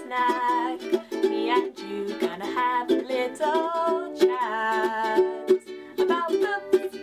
snack. Me and you gonna have a little chat about books.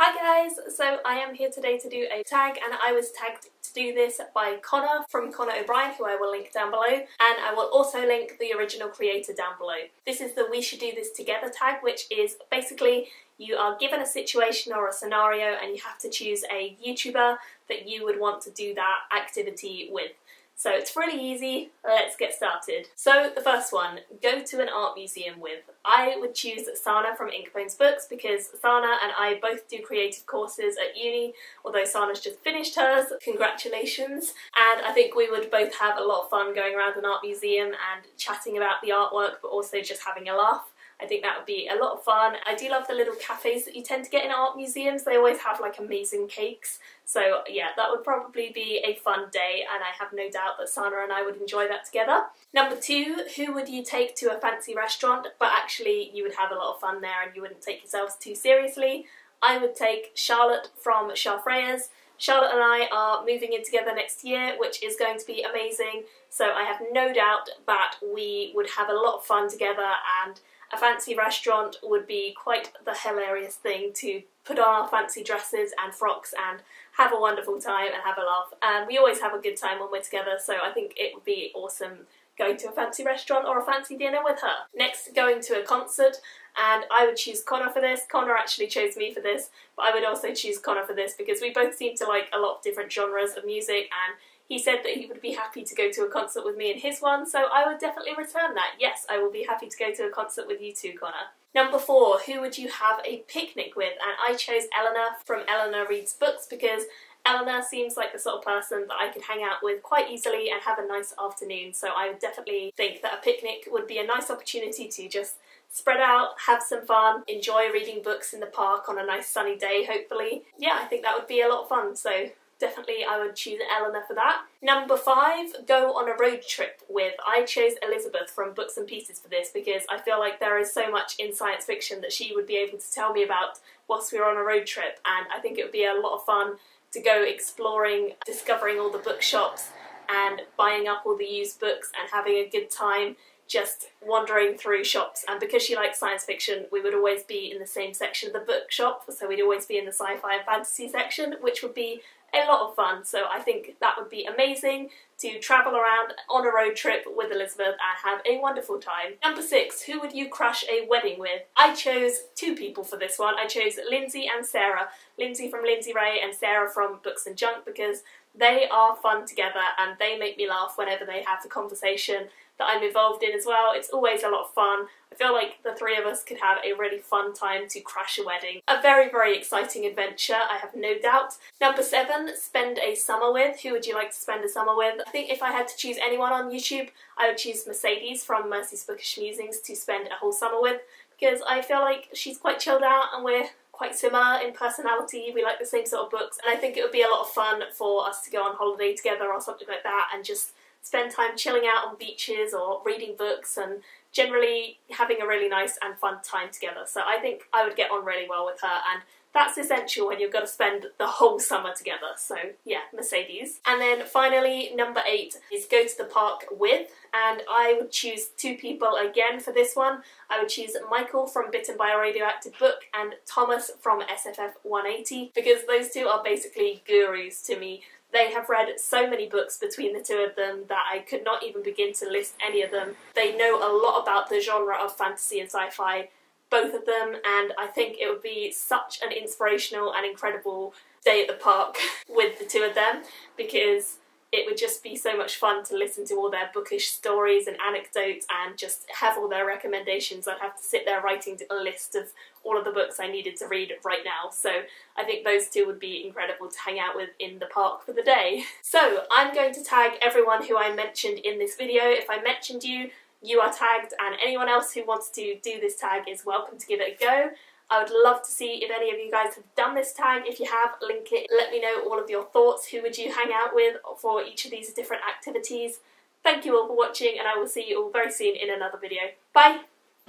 Hi guys, so I am here today to do a tag, and I was tagged to do this by Connor from Connor O'Brien, who I will link down below, and I will also link the original creator down below. This is the We Should Do This Together tag, which is basically you are given a situation or a scenario and you have to choose a YouTuber that you would want to do that activity with. So it's really easy, let's get started. So the first one, go to an art museum with. I would choose Sana from Inkbones Books because Sana and I both do creative courses at uni, although Sana's just finished hers, congratulations. And I think we would both have a lot of fun going around an art museum and chatting about the artwork, but also just having a laugh. I think that would be a lot of fun. I do love the little cafes that you tend to get in art museums. They always have like amazing cakes. So yeah, that would probably be a fun day, and I have no doubt that Sana and I would enjoy that together. Number two, who would you take to a fancy restaurant, but actually you would have a lot of fun there and you wouldn't take yourselves too seriously? I would take Charlotte from Charfreyers. Charlotte and I are moving in together next year, which is going to be amazing. So I have no doubt that we would have a lot of fun together, and a fancy restaurant would be quite the hilarious thing to put on our fancy dresses and frocks and have a wonderful time and have a laugh. And we always have a good time when we're together, so I think it would be awesome going to a fancy restaurant or a fancy dinner with her. Next, going to a concert, and I would choose Connor for this. Connor actually chose me for this, but I would also choose Connor for this because we both seem to like a lot of different genres of music, and he said that he would be happy to go to a concert with me in his one, so I would definitely return that. Yes, I will be happy to go to a concert with you too, Connor. Number four, who would you have a picnic with? And I chose Eleanor from Eleanor Reads Books because Eleanor seems like the sort of person that I could hang out with quite easily and have a nice afternoon, so I would definitely think that a picnic would be a nice opportunity to just spread out, have some fun, enjoy reading books in the park on a nice sunny day, hopefully. Yeah, I think that would be a lot of fun, so definitely I would choose Eleanor for that. Number five, go on a road trip with. I chose Elizabeth from Books and Pieces for this because I feel like there is so much in science fiction that she would be able to tell me about whilst we were on a road trip, and I think it would be a lot of fun to go exploring, discovering all the bookshops and buying up all the used books and having a good time just wandering through shops. And because she likes science fiction, we would always be in the same section of the bookshop, so we'd always be in the sci-fi and fantasy section, which would be a lot of fun. So I think that would be amazing to travel around on a road trip with Elizabeth and have a wonderful time. Number six, who would you crash a wedding with? I chose two people for this one. I chose Lindsay and Sarah. Lindsay from Lindsay Ray and Sarah from Books and Junk because they are fun together and they make me laugh whenever they have the conversation that I'm involved in as well. It's always a lot of fun. I feel like the three of us could have a really fun time to crash a wedding. A very, very exciting adventure, I have no doubt. Number seven, spend a summer with. Who would you like to spend a summer with? I think if I had to choose anyone on YouTube, I would choose Mercedes from Mercy's Bookish Musings to spend a whole summer with, because I feel like she's quite chilled out and we're quite similar in personality. We like the same sort of books, and I think it would be a lot of fun for us to go on holiday together or something like that and just spend time chilling out on beaches or reading books and generally having a really nice and fun time together. So I think I would get on really well with her, and that's essential when you've got to spend the whole summer together. So yeah, Mercedes. And then finally, number eight is go to the park with, and I would choose two people again for this one. I would choose Michael from Bitten by a Radioactive Book and Thomas from SFF 180 because those two are basically gurus to me. They have read so many books between the two of them that I could not even begin to list any of them. They know a lot about the genre of fantasy and sci-fi, both of them, and I think it would be such an inspirational and incredible day at the park with the two of them because it would just be so much fun to listen to all their bookish stories and anecdotes and just have all their recommendations. I'd have to sit there writing a list of all of the books I needed to read right now. So I think those two would be incredible to hang out with in the park for the day. So I'm going to tag everyone who I mentioned in this video. If I mentioned you, you are tagged, and anyone else who wants to do this tag is welcome to give it a go. I would love to see if any of you guys have done this tag. If you have, link it. Let me know all of your thoughts. Who would you hang out with for each of these different activities? Thank you all for watching, and I will see you all very soon in another video. Bye!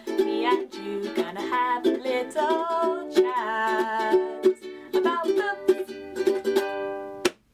Me and you gonna have a little chat about books.